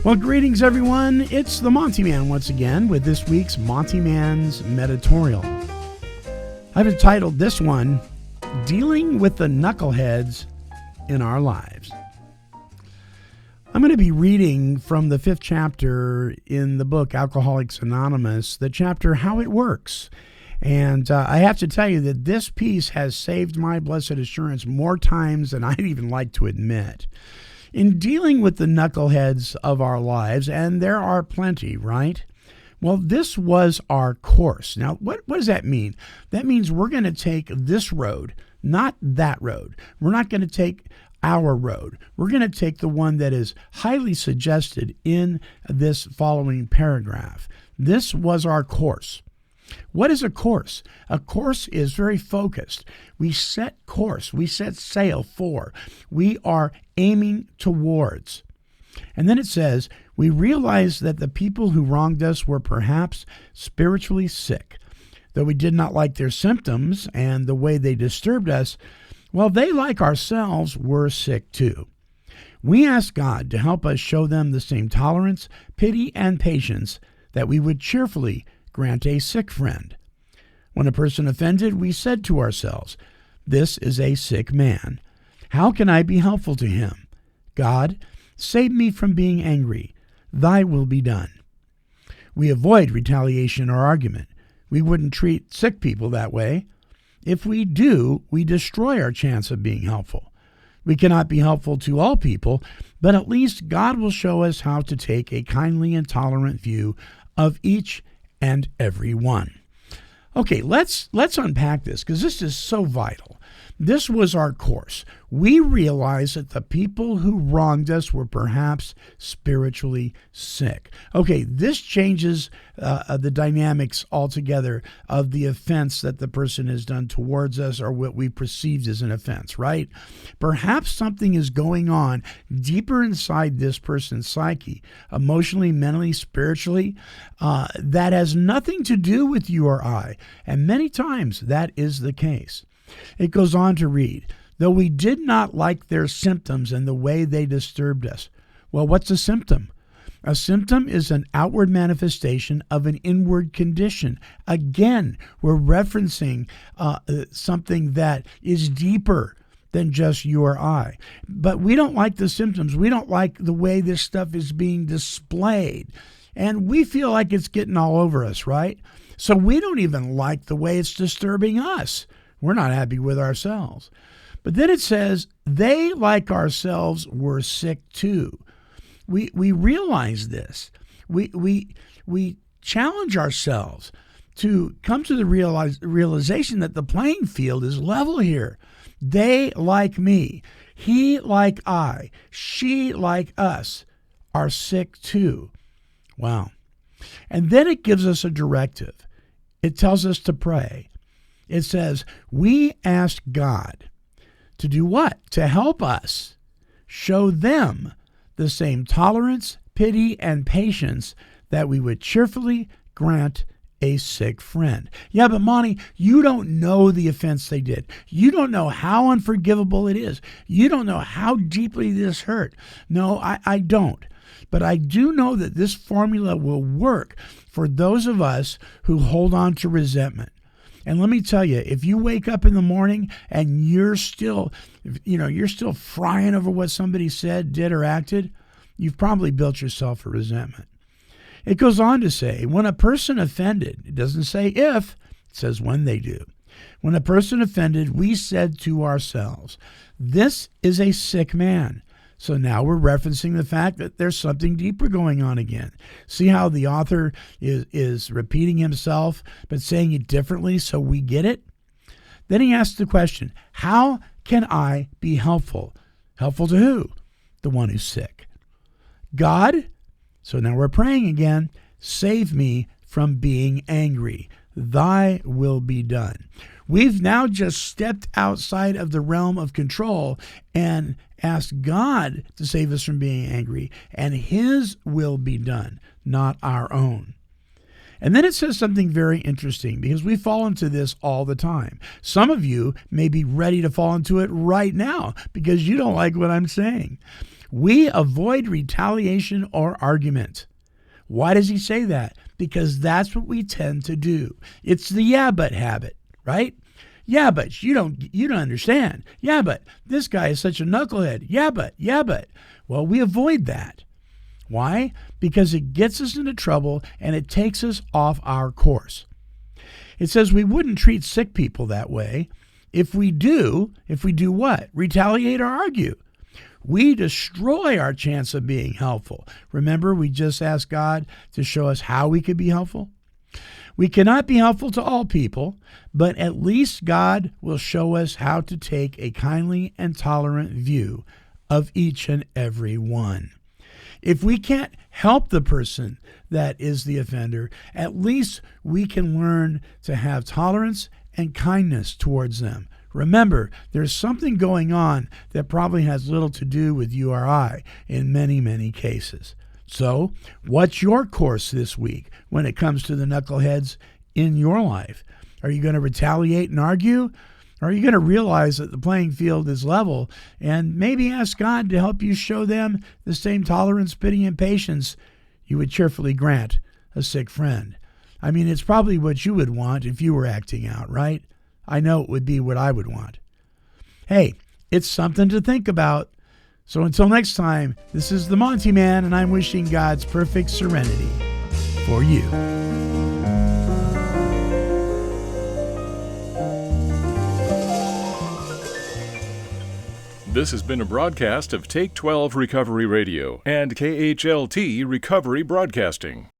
Well, greetings, everyone. It's the Monty Man once again with this week's Monty Man's Meditorial. I've entitled this one, Dealing with the Knuckleheads in Our Lives. I'm going to be reading from the 5th chapter in the book Alcoholics Anonymous, the chapter How It Works. And I have to tell you that this piece has saved my blessed assurance more times than I'd even like to admit. In dealing with the knuckleheads of our lives, and there are plenty, right? Well, this was our course. Now, what does that mean? That means we're going to take this road, not that road. We're not going to take our road. We're going to take the one that is highly suggested in this following paragraph. This was our course. What is a course? A course is very focused. We set course. We set sail for. We are aiming towards. And then it says, we realized that the people who wronged us were perhaps spiritually sick. Though we did not like their symptoms and the way they disturbed us, well, they, like ourselves, were sick too. We asked God to help us show them the same tolerance, pity, and patience that we would cheerfully grant a sick friend. When a person offended, we said to ourselves, this is a sick man. How can I be helpful to him? God, save me from being angry. Thy will be done. We avoid retaliation or argument. We wouldn't treat sick people that way. If we do, we destroy our chance of being helpful. We cannot be helpful to all people, but at least God will show us how to take a kindly and tolerant view of each and every one. Okay, let's unpack this because this is so vital. This was our course. We realized that the people who wronged us were perhaps spiritually sick. Okay, this changes the dynamics altogether of the offense that the person has done towards us or what we perceived as an offense, right? Perhaps something is going on deeper inside this person's psyche, emotionally, mentally, spiritually, that has nothing to do with you or I. And many times that is the case. It goes on to read, though we did not like their symptoms and the way they disturbed us. Well, what's a symptom? A symptom is an outward manifestation of an inward condition. Again, we're referencing something that is deeper than just you or I. But we don't like the symptoms. We don't like the way this stuff is being displayed. And we feel like it's getting all over us, right? So we don't even like the way it's disturbing us. We're not happy with ourselves. But then it says, they, like ourselves, were sick too. We realize this. We challenge ourselves to come to the realization that the playing field is level here. They, like me, he, like I, she, like us, are sick too. Wow. And then it gives us a directive. It tells us to pray. It says, we ask God to do what? To help us show them the same tolerance, pity, and patience that we would cheerfully grant a sick friend. Yeah, but Monty, you don't know the offense they did. You don't know how unforgivable it is. You don't know how deeply this hurt. No, I don't. But I do know that this formula will work for those of us who hold on to resentment. And let me tell you, if you wake up in the morning and you're still frying over what somebody said, did, or acted, you've probably built yourself a resentment. It goes on to say, when a person offended, it doesn't say if, it says when they do. When a person offended, we said to ourselves, this is a sick man. So now we're referencing the fact that there's something deeper going on again. See how the author is repeating himself, but saying it differently so we get it? Then he asks the question, how can I be helpful? Helpful to who? The one who's sick. God, so now we're praying again, save me from being angry. Thy will be done. We've now just stepped outside of the realm of control and asked God to save us from being angry, and his will be done, not our own. And then it says something very interesting because we fall into this all the time. Some of you may be ready to fall into it right now because you don't like what I'm saying. We avoid retaliation or argument. Why does he say that? Because that's what we tend to do. It's the yeah, but habit, right? Yeah, but you don't understand. Yeah, but this guy is such a knucklehead. Yeah, but. Well, we avoid that. Why? Because it gets us into trouble and it takes us off our course. It says we wouldn't treat sick people that way. If we do what? Retaliate or argue. We destroy our chance of being helpful. Remember, we just asked God to show us how we could be helpful? We cannot be helpful to all people, but at least God will show us how to take a kindly and tolerant view of each and every one. If we can't help the person that is the offender, at least we can learn to have tolerance and kindness towards them. Remember, there's something going on that probably has little to do with you or I in many, many cases. So, what's your course this week when it comes to the knuckleheads in your life? Are you going to retaliate and argue? Or are you going to realize that the playing field is level and maybe ask God to help you show them the same tolerance, pity, and patience you would cheerfully grant a sick friend? I mean, it's probably what you would want if you were acting out, right? I know it would be what I would want. Hey, it's something to think about. So until next time, this is the Monty Man, and I'm wishing God's perfect serenity for you. This has been a broadcast of Take 12 Recovery Radio and KHLT Recovery Broadcasting.